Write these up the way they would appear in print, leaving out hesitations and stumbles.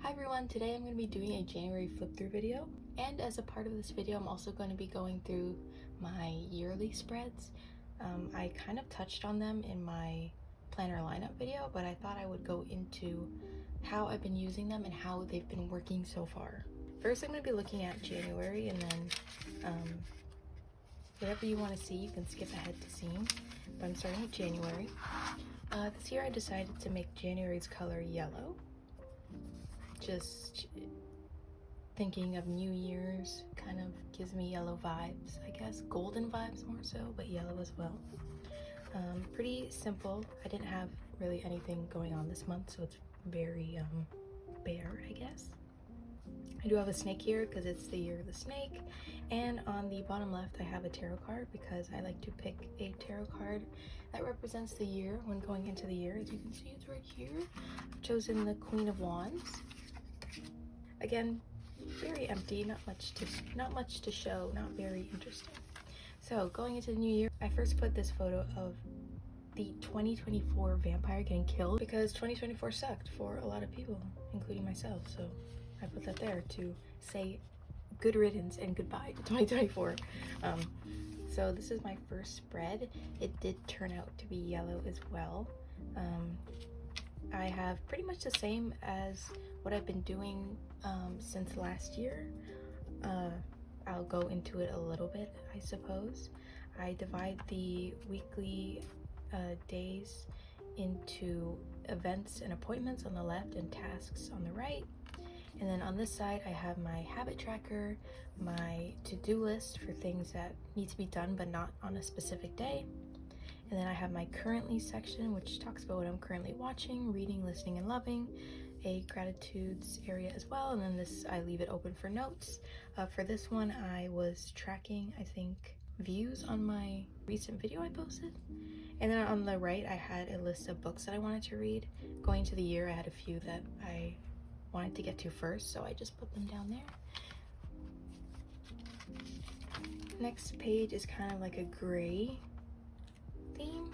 Hi everyone, today I'm going to be doing a January flip through video, and as a part of this video I'm also going to be going through my yearly spreads. I kind of touched on them in my planner lineup video, but I thought I would go into how I've been using them and how they've been working so far. First I'm going to be looking at January, and then whatever you want to see you can skip ahead to seeing, but I'm starting with January. This year I decided to make January's color yellow. Just thinking of New Year's kind of gives me yellow vibes, I guess. Golden vibes more so, but yellow as well. Pretty simple. I didn't have really anything going on this month, so it's very bare, I guess. I do have a snake here because it's the year of the snake, and on the bottom left I have a tarot card because I like to pick a tarot card that represents the year when going into the year. As you can see, it's right here. I've chosen the Queen of Wands. Again, very empty, not much to show, not very interesting. So going into the new year, I first put this photo of the 2024 vampire getting killed because 2024 sucked for a lot of people, including myself. So I put that there to say good riddance and goodbye to 2024. So this is my first spread. It did turn out to be yellow as well. I have pretty much the same as what I've been doing since last year. I'll go into it a little bit, I suppose. I divide the weekly days into events and appointments on the left and tasks on the right. And then on this side, I have my habit tracker, my to-do list for things that need to be done but not on a specific day. And then I have my currently section, which talks about what I'm currently watching, reading, listening, and loving. A gratitudes area as well. And then this, I leave it open for notes. For this one, I was tracking, I think, views on my recent video I posted. And then on the right, I had a list of books that I wanted to read. Going into the year, I had a few that I wanted to get to first, so I just put them down there. Next page is kind of like a gray theme.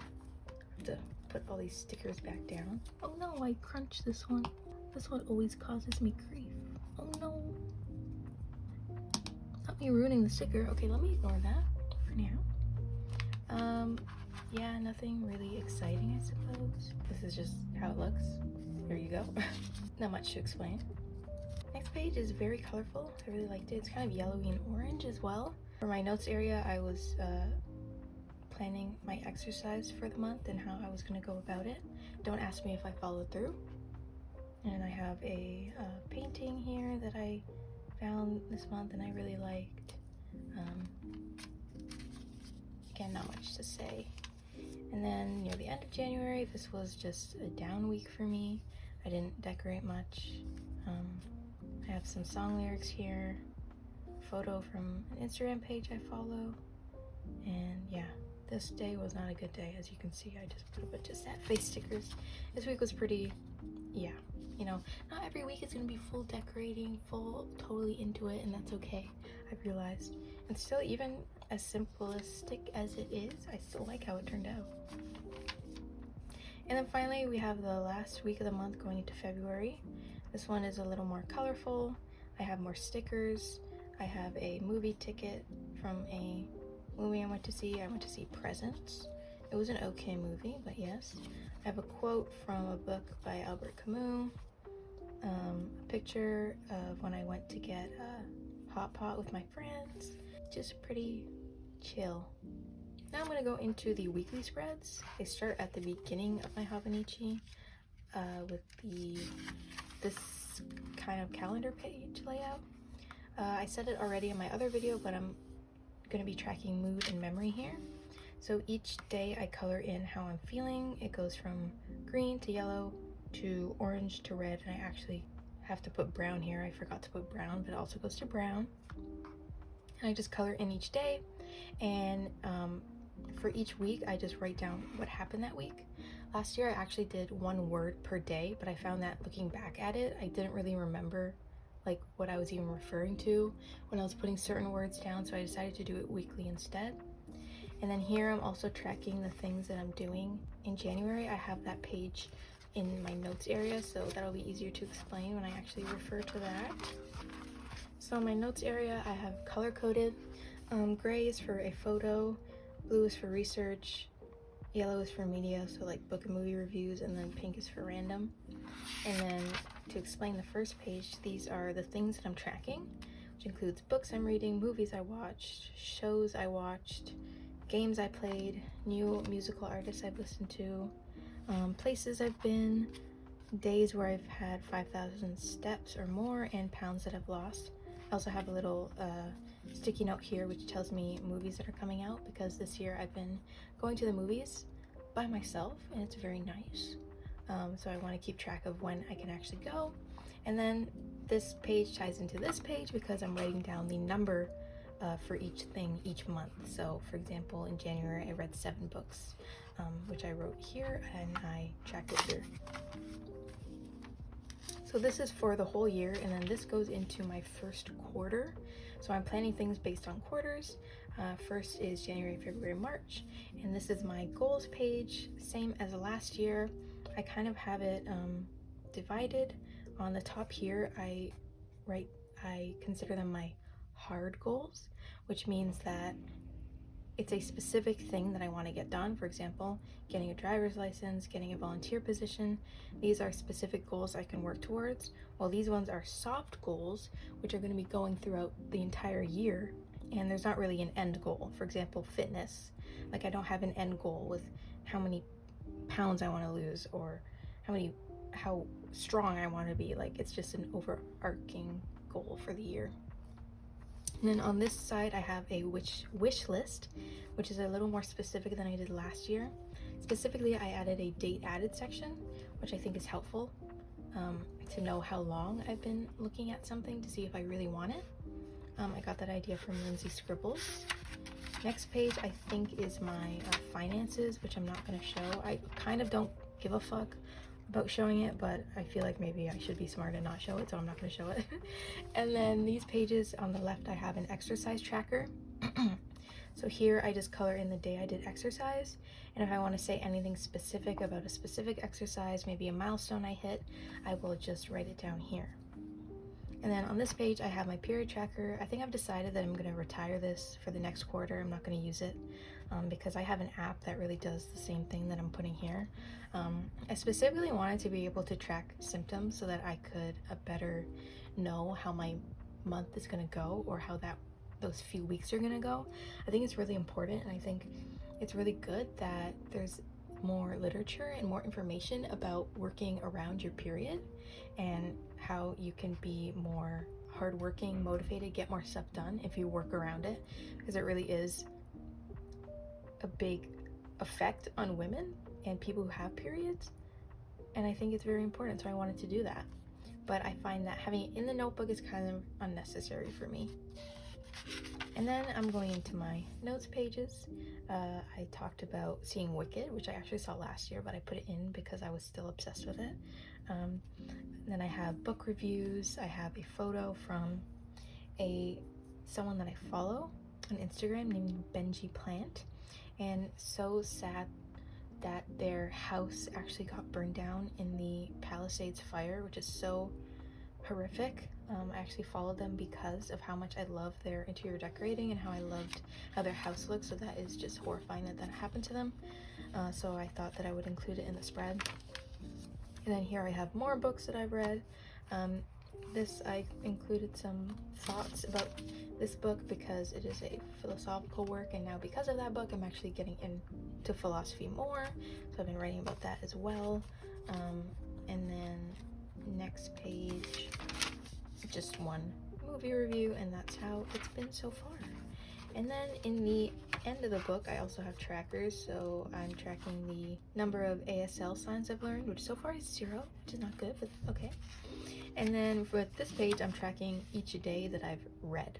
I have to put all these stickers back down. Oh no, I crunched this one. This one always causes me grief. Oh no. Not me ruining the sticker. Okay, let me ignore that for now. Yeah, nothing really exciting, I suppose. This is just how it looks. There you go. Not much to explain. Next page is very colorful. I really liked it. It's kind of yellowy and orange as well. For my notes area, I was planning my exercise for the month and how I was going to go about it. Don't ask me if I followed through. And I have a painting here that I found this month and I really liked. Again, not much to say. And then near the end of January, this was just a down week for me. I didn't decorate much. I have some song lyrics here, a photo from an Instagram page I follow, and yeah, this day was not a good day. As you can see, I just put a bunch of sad face stickers. This week was pretty, yeah, you know, not every week is gonna be full decorating, full totally into it, and that's okay, I've realized. And still, even as simplistic as it is, I still like how it turned out. And then finally, we have the last week of the month going into February. This one is a little more colorful. I have more stickers. I have a movie ticket from a movie I went to see. I went to see Presents. It was an okay movie, but yes. I have a quote from a book by Albert Camus. A picture of when I went to get a hot pot with my friends. Just pretty chill. Now I'm going to go into the weekly spreads. They start at the beginning of my hobonichi with this kind of calendar page layout. I said it already in my other video, but I'm going to be tracking mood and memory here. So each day I color in how I'm feeling. It goes from green to yellow to orange to red, and I actually have to put brown here. I forgot to put brown, but it also goes to brown. And I just color in each day, and for each week I just write down what happened that week. Last year I actually did one word per day, but I found that looking back at it, I didn't really remember like what I was even referring to when I was putting certain words down, so I decided to do it weekly instead. And then here I'm also tracking the things that I'm doing in January. I have that page in my notes area, so that'll be easier to explain when I actually refer to that. So in my notes area, I have color-coded. Gray is for a photo, blue is for research, yellow is for media, so like book and movie reviews, and then pink is for random. And then to explain the first page, these are the things that I'm tracking, which includes books I'm reading, movies I watched, shows I watched, games I played, new musical artists I've listened to, places I've been, days where I've had 5,000 steps or more, and pounds that I've lost. I also have a little sticky note here which tells me movies that are coming out, because this year I've been going to the movies by myself and it's very nice. So I want to keep track of when I can actually go. And then this page ties into this page because I'm writing down the number for each thing each month. So for example, in January I read 7 books, which I wrote here, and I tracked it here. So this is for the whole year, and then this goes into my first quarter. So I'm planning things based on quarters. First is January, February, March, and this is my goals page, same as last year. I kind of have it divided. On the top here, I consider them my hard goals, which means that it's a specific thing that I want to get done. For example, getting a driver's license, getting a volunteer position. These are specific goals I can work towards, while these ones are soft goals, which are going to be going throughout the entire year, and there's not really an end goal. For example, fitness. Like, I don't have an end goal with how many pounds I want to lose or how strong I want to be. Like, it's just an overarching goal for the year. And then on this side, I have a wish list, which is a little more specific than I did last year. Specifically, I added a date added section, which I think is helpful to know how long I've been looking at something to see if I really want it. I got that idea from Lindsay Scribbles. Next page, I think, is my finances, which I'm not going to show. I kind of don't give a fuck about showing it, but I feel like maybe I should be smart and not show it, so I'm not going to show it. And then these pages on the left, I have an exercise tracker. So here I just color in the day I did exercise, and if I want to say anything specific about a specific exercise, maybe a milestone I hit, I will just write it down here. And then on this page, I have my period tracker. I think I've decided that I'm going to retire this for the next quarter. I'm not going to use it because I have an app that really does the same thing that I'm putting here. I specifically wanted to be able to track symptoms so that I could better know how my month is going to go, or how those few weeks are going to go. I think it's really important, and I think it's really good that there's more literature and more information about working around your period and how you can be more hardworking, motivated, get more stuff done if you work around it, because it really is a big effect on women and people who have periods, and I think it's very important, so I wanted to do that. But I find that having it in the notebook is kind of unnecessary for me. And then I'm going into my notes pages. I talked about seeing Wicked, which I actually saw last year, but I put it in because I was still obsessed with it. Then I have book reviews. I have a photo from someone that I follow on Instagram named Benji Plant, and so sad that their house actually got burned down in the Palisades fire, which is so horrific. I actually followed them because of how much I love their interior decorating and how I loved how their house looks, so that is just horrifying that happened to them. So I thought that I would include it in the spread. And then here I have more books that I've read. I included some thoughts about this book because it is a philosophical work, and now because of that book I'm actually getting into philosophy more, so I've been writing about that as well. And then next page, just one movie review, and that's how it's been so far. And then in the end of the book, I also have trackers, so I'm tracking the number of ASL signs I've learned, which so far is 0, which is not good, but okay. And then for this page, I'm tracking each day that I've read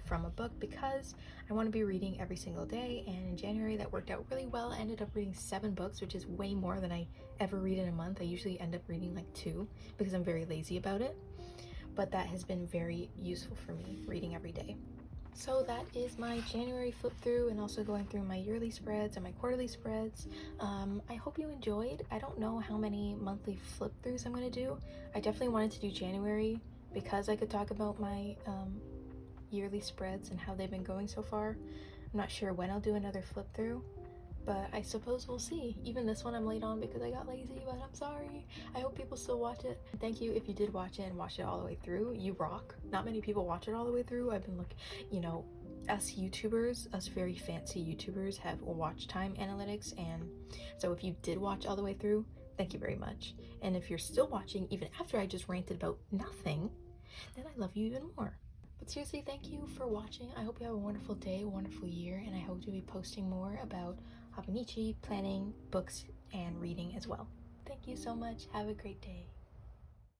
from a book, because I want to be reading every single day, and in January that worked out really well. I ended up reading 7 books, which is way more than I ever read in a month. I usually end up reading like 2 because I'm very lazy about it, but that has been very useful for me, reading every day. So that is my January flip through, and also going through my yearly spreads and my quarterly spreads. I hope you enjoyed. I don't know how many monthly flip throughs I'm going to do. I definitely wanted to do January because I could talk about my yearly spreads and how they've been going so far. I'm not sure when I'll do another flip through, but I suppose we'll see. Even this one I'm late on because I got lazy, but I'm sorry. I hope people still watch it. Thank you if you did watch it and watch it all the way through. You rock. Not many people watch it all the way through. I've been looking, you know, us YouTubers, us very fancy YouTubers have watch time analytics, and so if you did watch all the way through, thank you very much. And if you're still watching even after I just ranted about nothing, then I love you even more. But seriously, thank you for watching. I hope you have a wonderful day, a wonderful year, and I hope to be posting more about hobonichi, planning, books, and reading as well. Thank you so much. Have a great day.